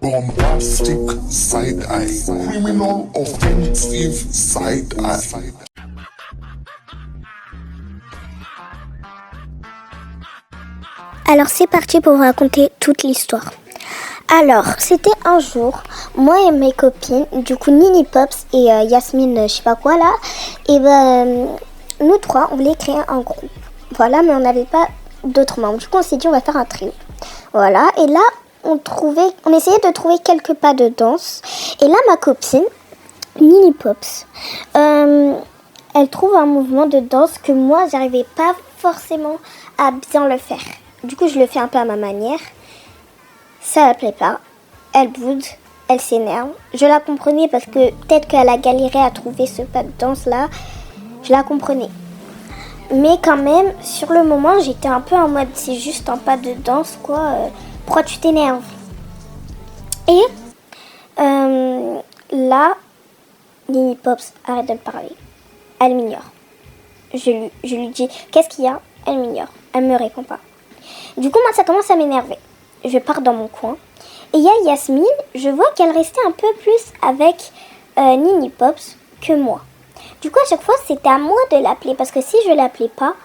Bombastic side eye, criminal offensive side eye. Alors c'est parti pour vous raconter toute l'histoire. Alors c'était un jour, moi et mes copines, du coup Nini Pops et Yasmine je sais pas quoi là, et nous trois on voulait créer un groupe. Voilà, mais on n'avait pas d'autres membres. Du coup on s'est dit on va faire un trio. Voilà, et là on essayait de trouver quelques pas de danse. Et là ma copine, Nini Pops, elle trouve un mouvement de danse que moi j'arrivais pas forcément à bien le faire. Du coup je le fais un peu à ma manière. Ça la plaît pas. Elle boude, elle s'énerve. Je la comprenais parce que peut-être qu'elle a galéré à trouver ce pas de danse là. Je la comprenais. Mais quand même, sur le moment, j'étais un peu en mode c'est juste un pas de danse quoi. Pourquoi tu t'énerves? Et là, Nini Pops arrête de me parler. Elle m'ignore. Je lui dis qu'est-ce qu'il y a? Elle m'ignore. Elle me répond pas. Du coup, moi, ça commence à m'énerver. Je pars dans mon coin. Et il y a Yasmine, je vois qu'elle restait un peu plus avec Nini Pops que moi. Du coup, à chaque fois, c'était à moi de l'appeler. Parce que si je l'appelais pas,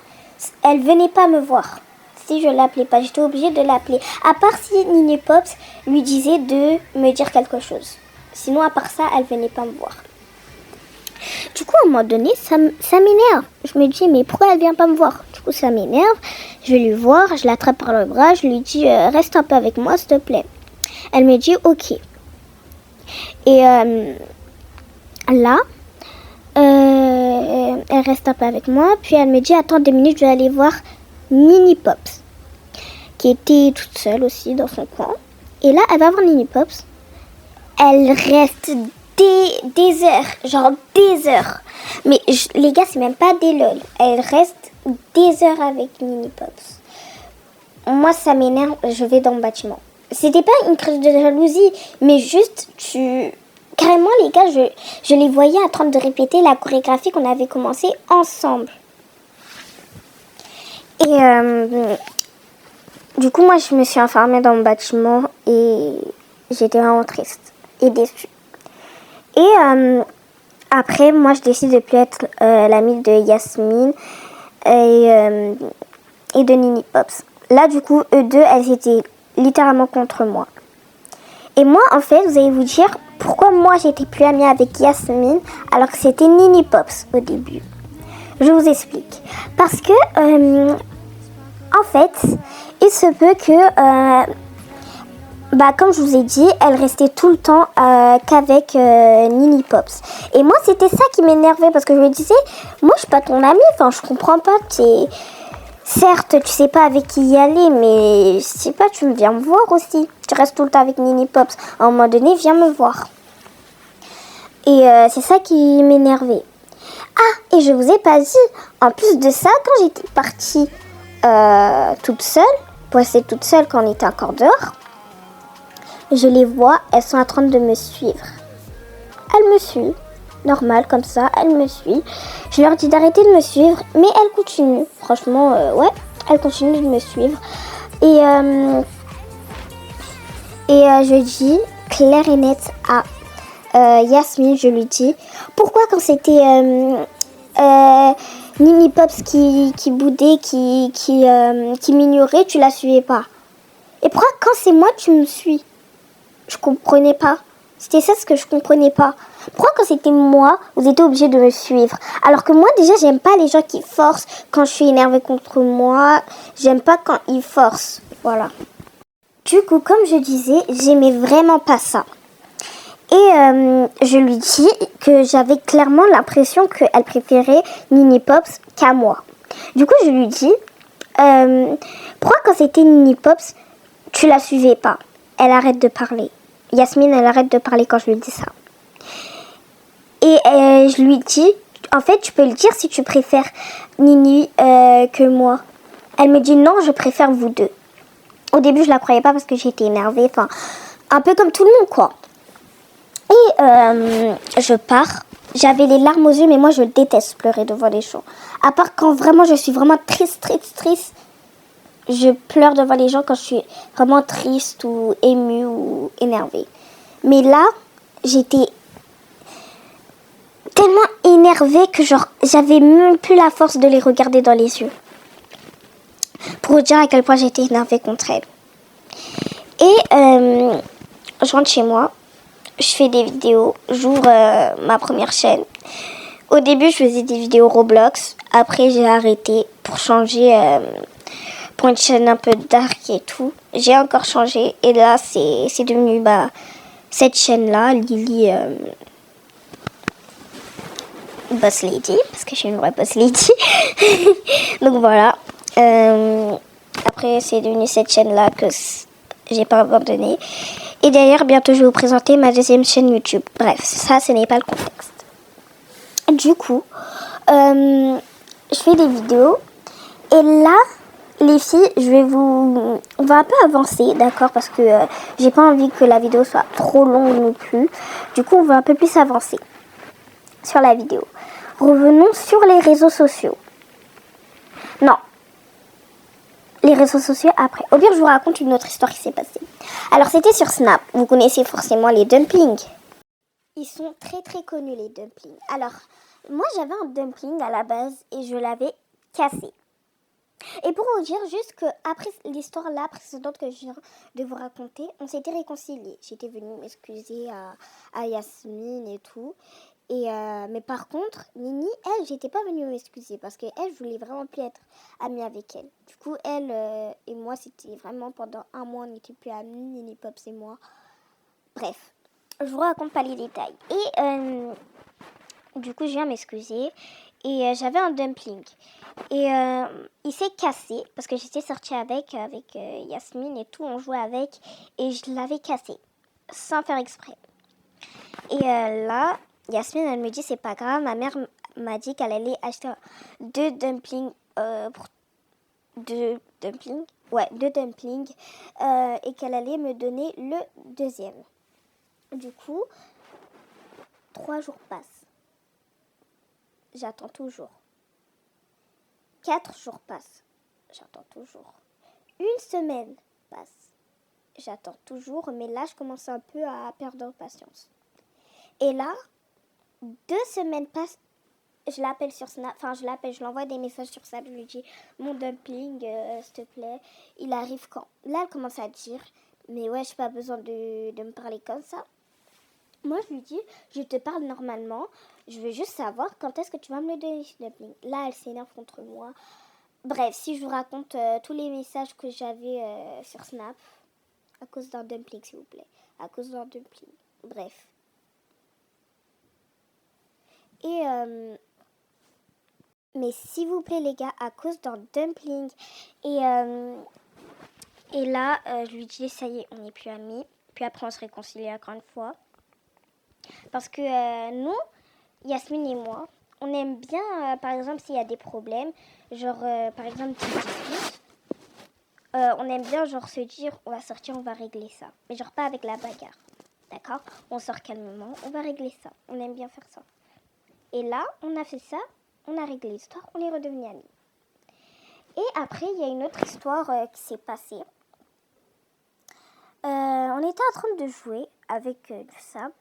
elle venait pas me voir. Si je l'appelais pas, j'étais obligée de l'appeler. À part si Nini Pops lui disait de me dire quelque chose. Sinon, à part ça, elle venait pas me voir. Du coup, à un moment donné, ça m'énerve. Je me dis, mais pourquoi elle vient pas me voir? Du coup, ça m'énerve. Je vais lui voir, je l'attrape par le bras, je lui dis, reste un peu avec moi, s'il te plaît. Elle me dit, ok. Et là, elle reste un peu avec moi, puis elle me dit, attends 2 minutes, je vais aller voir Nini Pops, qui était toute seule aussi dans son coin. Et là, elle va voir Nini Pops. Elle reste des heures, genre des heures. Mais les gars, c'est même pas des lol. Elle reste des heures avec Nini Pops. Moi, ça m'énerve, je vais dans le bâtiment. C'était pas une crise de jalousie, mais juste, carrément, les gars, je les voyais en train de répéter la chorégraphie qu'on avait commencé ensemble. Et du coup, moi, je me suis enfermée dans le bâtiment et j'étais vraiment triste et déçue. Et après, moi, je décide de plus être l'amie de Yasmine et de Nini Pops. Là, du coup, eux deux, elles étaient littéralement contre moi. Et moi, en fait, vous allez vous dire pourquoi moi, j'étais plus amie avec Yasmine alors que c'était Nini Pops au début. Je vous explique. Parce que, en fait, il se peut que... comme je vous ai dit, elle restait tout le temps qu'avec Nini Pops. Et moi, c'était ça qui m'énervait parce que je me disais, moi, je suis pas ton amie, enfin, je comprends pas. Certes, tu sais pas avec qui y aller, mais je sais pas, tu viens me voir aussi. Tu restes tout le temps avec Nini Pops. À un moment donné, viens me voir. Et c'est ça qui m'énervait. Ah, et je vous ai pas dit, en plus de ça, quand j'étais partie toute seule, pour rester toute seule quand on était encore dehors, je les vois, elles sont en train de me suivre. Elles me suivent, normal comme ça, elles me suivent. Je leur dis d'arrêter de me suivre, mais elles continuent. Franchement, ouais, elles continuent de me suivre. Et je dis clair et net à Yasmine, je lui dis, pourquoi quand c'était Nini Pops qui boudait, qui m'ignorait, tu la suivais pas? Et pourquoi quand c'est moi, tu me suis? Je comprenais pas. C'était ça ce que je comprenais pas. Pourquoi quand c'était moi, vous étiez obligés de me suivre? Alors que moi déjà, j'aime pas les gens qui forcent quand je suis énervée contre moi. J'aime pas quand ils forcent. Voilà. Du coup, comme je disais, j'aimais vraiment pas ça. Et je lui dis que j'avais clairement l'impression qu'elle préférait Nini Pops qu'à moi. Du coup, je lui dis, pourquoi quand c'était Nini Pops, tu la suivais pas? Elle arrête de parler. Yasmine, elle arrête de parler quand je lui dis ça. Et je lui dis, en fait, tu peux le dire si tu préfères Nini que moi. Elle me dit, non, je préfère vous deux. Au début, je la croyais pas parce que j'étais énervée. Enfin, un peu comme tout le monde, quoi. Et je pars. J'avais les larmes aux yeux, mais moi, je déteste pleurer devant les gens. À part quand vraiment, je suis vraiment triste. je pleure devant les gens quand je suis vraiment triste ou émue ou énervée. Mais là, j'étais tellement énervée que genre j'avais même plus la force de les regarder dans les yeux. Pour vous dire à quel point j'étais énervée contre elles. Et je rentre chez moi, je fais des vidéos, j'ouvre ma première chaîne. Au début, je faisais des vidéos Roblox. Après, j'ai arrêté pour changer pour une chaîne un peu dark et tout. J'ai encore changé. Et là, c'est devenu cette chaîne-là, Lily Boss Lady. Parce que je suis une vraie Boss Lady. Donc voilà. Après, c'est devenu cette chaîne-là que j'ai pas abandonné. Et d'ailleurs, bientôt, je vais vous présenter ma deuxième chaîne YouTube. Bref, ça, ce n'est pas le contexte. Du coup, je fais des vidéos. Et là, les filles, on va un peu avancer, d'accord? Parce que j'ai pas envie que la vidéo soit trop longue non plus. Du coup, on va un peu plus avancer sur la vidéo. Revenons sur les réseaux sociaux. Non. Les réseaux sociaux après. Au pire, je vous raconte une autre histoire qui s'est passée. Alors, c'était sur Snap. Vous connaissez forcément les dumplings. Ils sont très très connus, les dumplings. Alors, moi, j'avais un dumpling à la base et je l'avais cassé. Et pour vous dire juste qu'après l'histoire là précédente que je viens de vous raconter, on s'était réconciliés. J'étais venue m'excuser à Yasmine et tout. Et mais par contre, Nini, elle, j'étais pas venue m'excuser parce qu'elle, je voulais vraiment plus être amie avec elle. Du coup, elle et moi, c'était vraiment pendant un mois, on n'était plus amis, Nini Pops et moi. Bref, je vous raconte pas les détails. Et du coup, je viens m'excuser. Et j'avais un dumpling. Et il s'est cassé parce que j'étais sortie avec Yasmine et tout. On jouait avec et je l'avais cassé sans faire exprès. Et là, Yasmine, elle me dit c'est pas grave. Ma mère m'a dit qu'elle allait acheter deux dumplings deux dumplings et qu'elle allait me donner le deuxième. Du coup, 3 jours passent. J'attends toujours. 4 jours passent. J'attends toujours. 1 semaine passe. J'attends toujours, mais là, je commence un peu à perdre patience. Et là, 2 semaines passent. Je l'appelle sur Snap. Enfin, je l'envoie des messages sur Snap. Je lui dis, mon dumpling, s'il te plaît, il arrive quand? Là, elle commence à dire, mais ouais, j'ai pas besoin de me parler comme ça. Moi, je lui dis, je te parle normalement. Je veux juste savoir quand est-ce que tu vas me le donner, ce dumpling. Là, elle s'énerve contre moi. Bref, si je vous raconte tous les messages que j'avais sur Snap, à cause d'un dumpling, s'il vous plaît. À cause d'un dumpling. Bref. Et, mais s'il vous plaît, les gars, à cause d'un dumpling. Et là, je lui dis, ça y est, on n'est plus amis. Puis après, on se réconcilie encore une fois. Parce que nous, Yasmine et moi, on aime bien, par exemple, s'il y a des problèmes, genre, par exemple, des disputes, on aime bien, genre, se dire, on va sortir, on va régler ça. Mais genre, pas avec la bagarre, d'accord? On sort calmement, on va régler ça. On aime bien faire ça. Et là, on a fait ça, on a réglé l'histoire, on est redevenus amis. Et après, il y a une autre histoire qui s'est passée. On était en train de jouer avec du sable.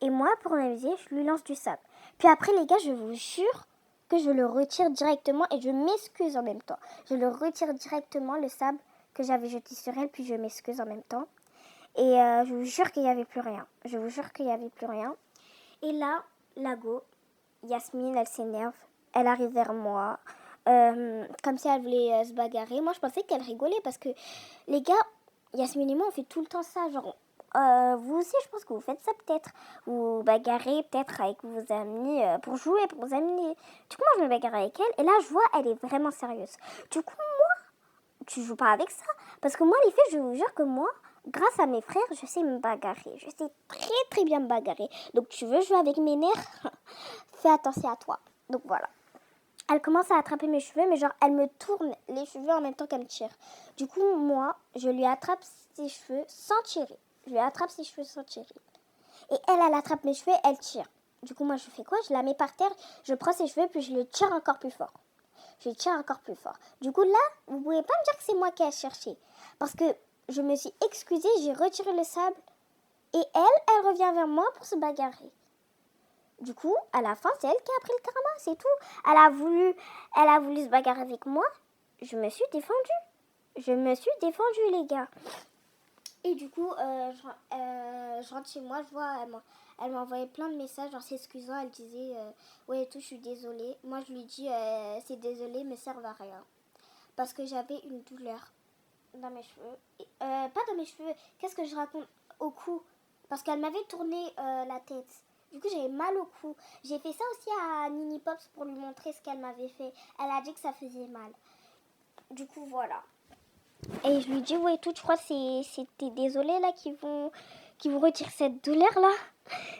Et moi, pour m'amuser, je lui lance du sable. Puis après, les gars, je vous jure que je le retire directement et je m'excuse en même temps. Je le retire directement, le sable que j'avais jeté sur elle, puis je m'excuse en même temps. Et je vous jure qu'il n'y avait plus rien. Je vous jure qu'il n'y avait plus rien. Et là, Lago, Yasmine, elle s'énerve. Elle arrive vers moi. Comme si elle voulait se bagarrer. Moi, je pensais qu'elle rigolait parce que, les gars, Yasmine et moi, on fait tout le temps ça. Genre, vous aussi, je pense que vous faites ça peut-être. Vous bagarrez peut-être avec vos amis pour jouer, pour vous amuser. Du coup, moi, je me bagarre avec elle. Et là, je vois, elle est vraiment sérieuse. Du coup, moi, tu joues pas avec ça. Parce que moi, les filles, je vous jure que moi, grâce à mes frères, je sais me bagarrer. Je sais très, très bien me bagarrer. Donc, tu veux jouer avec mes nerfs? Fais attention à toi. Donc, voilà. Elle commence à attraper mes cheveux, mais genre, elle me tourne les cheveux en même temps qu'elle me tire. Du coup, moi, je lui attrape ses cheveux sans tirer. Je lui attrape ses cheveux sans tirer. Et elle attrape mes cheveux, elle tire. Du coup, moi, je fais quoi? Je la mets par terre, je prends ses cheveux, puis je le tire encore plus fort. je tire encore plus fort. Du coup, là, vous pouvez pas me dire que c'est moi qui ai cherché. Parce que je me suis excusée, j'ai retiré le sable. Et elle revient vers moi pour se bagarrer. Du coup, à la fin, c'est elle qui a pris le karma, c'est tout. Elle a voulu se bagarrer avec moi. Je me suis défendue, les gars. Et du coup, je rentre chez moi, je vois, elle m'a envoyé plein de messages, genre s'excusant, elle disait, ouais, tout, je suis désolée. Moi, je lui dis, c'est désolée, mais ça ne sert à rien. Parce que j'avais une douleur dans mes cheveux. Pas dans mes cheveux, qu'est-ce que je raconte? Au cou. Parce qu'elle m'avait tourné la tête. Du coup, j'avais mal au cou. J'ai fait ça aussi à Nini Pops pour lui montrer ce qu'elle m'avait fait. Elle a dit que ça faisait mal. Du coup, voilà. Et je lui dis, ouais, tout, je crois que c'était désolé là qui vont retirer cette douleur là.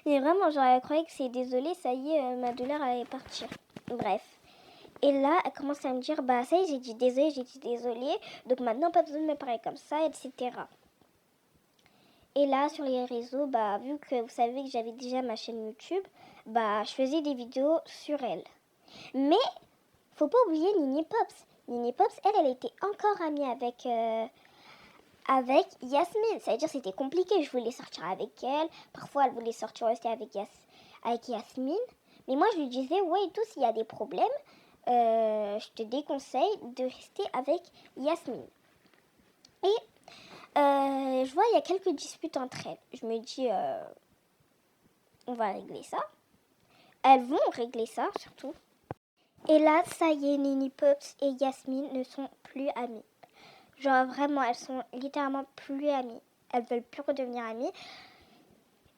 Et vraiment, j'aurais croyé que c'est désolé, ça y est, ma douleur allait partir. Bref. Et là, elle commence à me dire, bah ça y est, j'ai dit désolé. Donc maintenant, pas besoin de me parler comme ça, etc. Et là, sur les réseaux, bah vu que vous savez que j'avais déjà ma chaîne YouTube, bah je faisais des vidéos sur elle. Mais, faut pas oublier Nini Pops. Nini Pops, elle était encore amie avec Yasmine. Ça veut dire que c'était compliqué. Je voulais sortir avec elle. Parfois, elle voulait sortir aussi avec Yasmine. Mais moi, je lui disais, ouais, et tout, s'il y a des problèmes, je te déconseille de rester avec Yasmine. Et je vois, il y a quelques disputes entre elles. Je me dis, on va régler ça. Elles vont régler ça, surtout. Et là, ça y est, Nini Pops et Yasmine ne sont plus amies. Genre vraiment, elles sont littéralement plus amies. Elles veulent plus redevenir amies.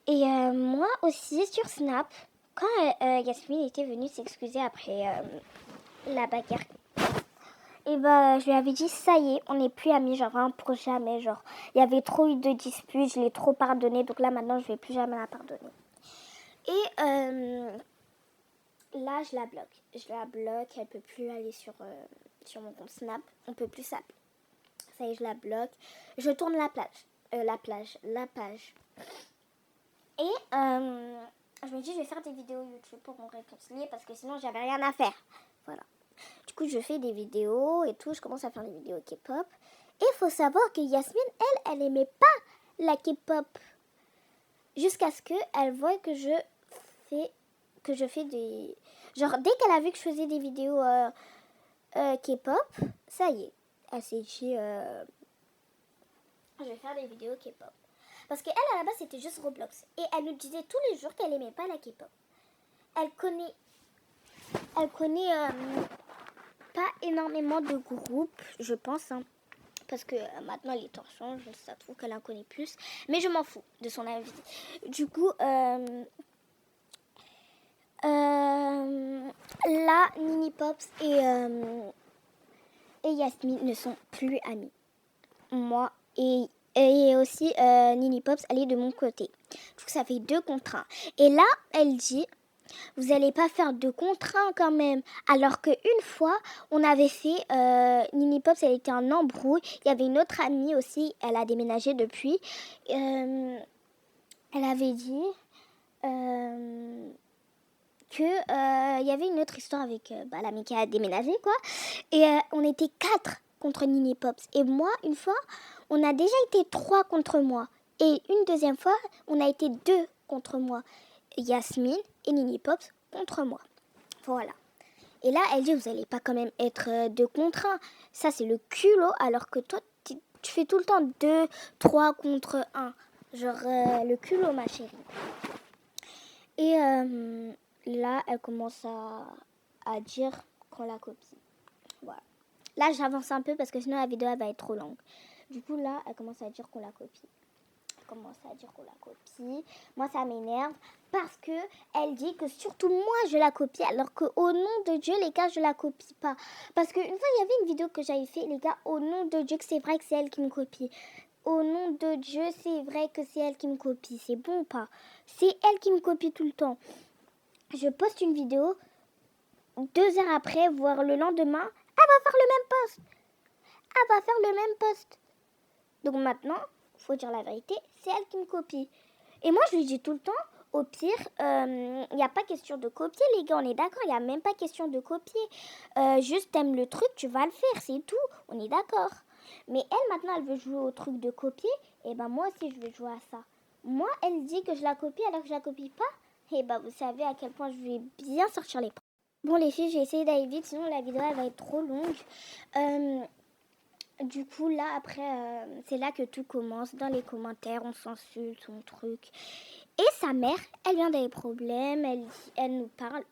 Et moi aussi, sur Snap, quand Yasmine était venue s'excuser après la bagarre, et bah je lui avais dit, ça y est, on n'est plus amis, genre vraiment pour jamais. Genre, il y avait trop eu de disputes, je l'ai trop pardonné, donc là maintenant, je vais plus jamais la pardonner. Et là, je la bloque, elle peut plus aller sur mon compte Snap, on peut plus s'appeler. Ça y est, je la bloque. Je tourne la page. Et je me dis, je vais faire des vidéos YouTube pour me réconcilier parce que sinon, j'avais rien à faire. Voilà. Du coup, je fais des vidéos et tout. Je commence à faire des vidéos K-pop. Et il faut savoir que Yasmine, elle aimait pas la K-pop. Jusqu'à ce qu'elle voie que je fais des... Genre, dès qu'elle a vu que je faisais des vidéos K-pop, ça y est. Elle s'est dit, je vais faire des vidéos K-pop. Parce qu'elle, à la base, c'était juste Roblox. Et elle nous disait tous les jours qu'elle aimait pas la K-pop. Elle connaît pas énormément de groupes, je pense. Hein. Parce que maintenant, les temps changent. Ça trouve qu'elle en connaît plus. Mais je m'en fous de son avis. Du coup, là, Nini Pops et Yasmine ne sont plus amies. Moi et aussi Nini Pops, elle est de mon côté. Du coup, ça fait 2 contre 1. Et là, elle dit, vous n'allez pas faire 2 contre 1 quand même. Alors qu'une fois, on avait fait, Nini Pops, elle était en embrouille. Il y avait une autre amie aussi, elle a déménagé depuis. Elle avait dit que il y avait une autre histoire avec l'amie qui a déménagé, quoi. Et on était 4 contre Nini Pops. Et moi, une fois, on a déjà été 3 contre moi. Et une deuxième fois, on a été 2 contre moi. Yasmine et Nini Pops contre moi. Voilà. Et là, elle dit, vous n'allez pas quand même être 2 contre 1. Ça, c'est le culot, alors que toi, tu fais tout le temps 2, 3 contre 1. Genre, le culot, ma chérie. Et là, elle commence à dire qu'on la copie. Voilà. Là, j'avance un peu parce que sinon la vidéo elle va être trop longue. Du coup, là, elle commence à dire qu'on la copie. Moi, ça m'énerve parce que elle dit que surtout moi, je la copie. Alors qu'au nom de Dieu, les gars, je la copie pas. Parce qu'une fois, il y avait une vidéo que j'avais fait, les gars, au nom de Dieu, que c'est vrai que c'est elle qui me copie. Au nom de Dieu, c'est vrai que c'est elle qui me copie. C'est bon ou pas? C'est elle qui me copie tout le temps. Je poste une vidéo, 2 heures après, voire le lendemain, elle va faire le même post. Donc maintenant, faut dire la vérité, c'est elle qui me copie. Et moi, je lui dis tout le temps, Au pire, il n'y a pas question de copier, les gars, on est d'accord, il n'y a même pas question de copier. Juste, t'aimes le truc, tu vas le faire, c'est tout, on est d'accord. Mais elle, maintenant, elle veut jouer au truc de copier, et ben moi aussi, je vais jouer à ça. Moi, elle dit que je la copie alors que je la copie pas, et ben vous savez à quel point je vais bien sortir les preuves. Bon, les filles, j'ai essayé d'aller vite, sinon la vidéo, elle va être trop longue. Du coup, là, après, c'est là que tout commence. Dans les commentaires, on s'insulte, son truc. Et sa mère, elle vient des problèmes. Elle nous parle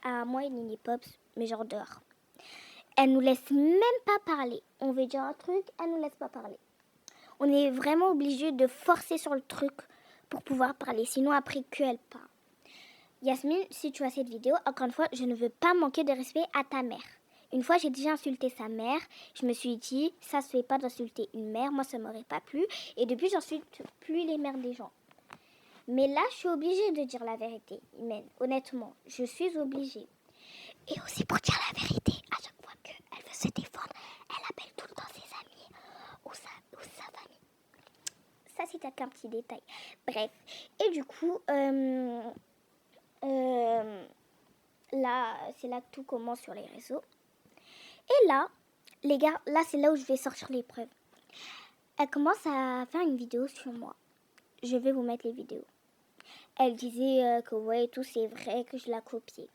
à moi et Nini Pops, mais genre dehors. Elle nous laisse même pas parler. On veut dire un truc, elle nous laisse pas parler. On est vraiment obligé de forcer sur le truc pour pouvoir parler. Sinon, après que elle parle. Yasmine, si tu as cette vidéo, encore une fois, je ne veux pas manquer de respect à ta mère. Une fois, j'ai déjà insulté sa mère. Je me suis dit, ça se fait pas d'insulter une mère. Moi, ça m'aurait pas plu. Et depuis, j'insulte plus les mères des gens. Mais là, je suis obligée de dire la vérité, Imen. Honnêtement, je suis obligée. Et aussi pour dire la vérité, à chaque fois qu'elle veut se défendre, elle appelle tout le temps ses amis ou sa famille. Ça, c'est qu'un petit détail. Bref. Et du coup, là, c'est là que tout commence sur les réseaux. Et là, les gars, là, c'est là où je vais sortir les preuves. Elle commence à faire une vidéo sur moi. Je vais vous mettre les vidéos. Elle disait que ouais, tout c'est vrai, que je la copiais.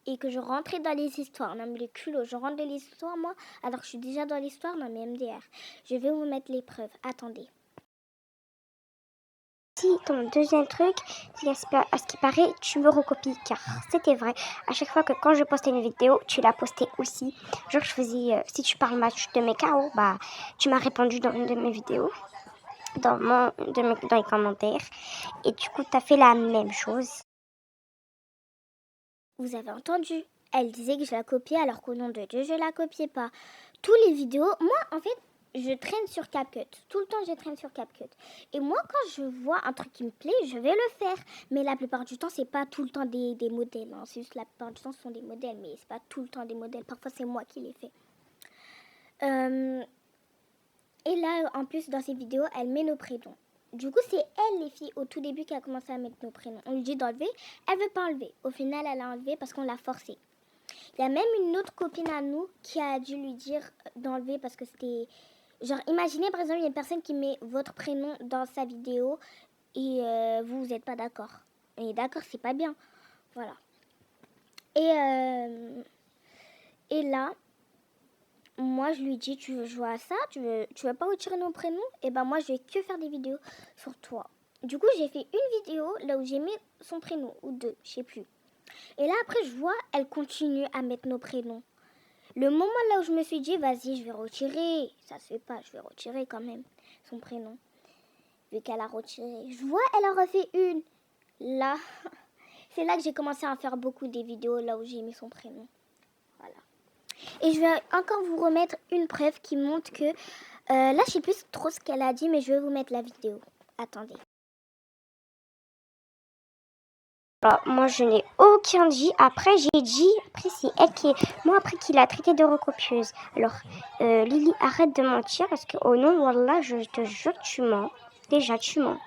Et que je rentrais dans les histoires. Non, mais le culot, je rentre dans les histoires, moi, alors que je suis déjà dans l'histoire, non, mais MDR. Je vais vous mettre les preuves. Attendez. Si ton deuxième truc, c'est à ce qui paraît, tu me recopies, car c'était vrai. À chaque fois que quand je postais une vidéo, tu la postais aussi. Genre, je faisais, si tu parles mal, je te mets KO, bah, tu m'as répondu dans une de mes vidéos, dans les commentaires. Et du coup, tu as fait la même chose. Vous avez entendu, elle disait que je la copiais alors qu'au nom de Dieu, je la copiais pas. Tous les vidéos, moi, en fait, je traîne sur CapCut. Tout le temps, je traîne sur CapCut. Et moi, quand je vois un truc qui me plaît, je vais le faire. Mais la plupart du temps, c'est pas tout le temps des modèles. Hein. C'est juste la plupart du temps, ce sont des modèles. Mais c'est pas tout le temps des modèles. Parfois, c'est moi qui les fais. Et là, en plus, dans ces vidéos, elle met nos prénoms. Du coup, c'est elle, les filles, au tout début, qui a commencé à mettre nos prénoms. On lui dit d'enlever. Elle veut pas enlever. Au final, elle a enlevé parce qu'on l'a forcée. Il y a même une autre copine à nous qui a dû lui dire d'enlever parce que c'était... Genre, imaginez par exemple, il y a une personne qui met votre prénom dans sa vidéo et vous n'êtes pas d'accord. Et d'accord, c'est pas bien. Voilà. Et là, moi, je lui dis, tu veux jouer à ça? Tu veux pas retirer nos prénoms? Et ben moi, je vais que faire des vidéos sur toi. Du coup, j'ai fait une vidéo là où j'ai mis son prénom, ou deux, je sais plus. Et là, après, je vois, elle continue à mettre nos prénoms. Le moment là où je me suis dit, vas-y, je vais retirer. Ça se fait pas, je vais retirer quand même son prénom. Vu qu'elle a retiré. Je vois, elle en refait une. Là, c'est là que j'ai commencé à en faire beaucoup des vidéos là où j'ai mis son prénom. Voilà. Et je vais encore vous remettre une preuve qui montre que... là, je sais plus trop ce qu'elle a dit, mais je vais vous mettre la vidéo. Attendez. Alors, moi, je n'ai aucun dit. Après, j'ai dit... Après, c'est elle qui est... Moi, après, qui l'a traité de recopieuse. Alors, Lily, arrête de mentir parce que, oh non, Wallah, je te jure que tu mens. Déjà, tu mens.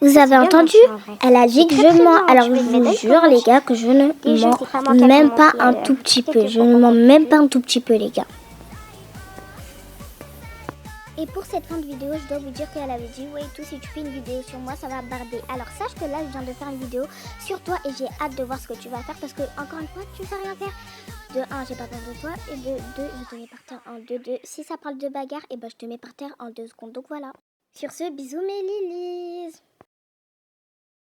Vous avez entendu? Elle a dit que je mens. Alors, je vous jure, les gars, que je ne mens même pas un tout petit peu. Je ne mens même pas un tout petit peu, les gars. Et pour cette fin de vidéo, je dois vous dire qu'elle avait dit, ouais, tout, si tu fais une vidéo sur moi, ça va barder. Alors, sache que là, je viens de faire une vidéo sur toi et j'ai hâte de voir ce que tu vas faire parce que, encore une fois, tu ne sais rien faire. De 1, j'ai pas peur de toi. Et de 2, je te mets par terre en 2. Si ça parle de bagarre, et ben, je te mets par terre en 2 secondes. Donc, voilà. Sur ce, bisous mes Lily.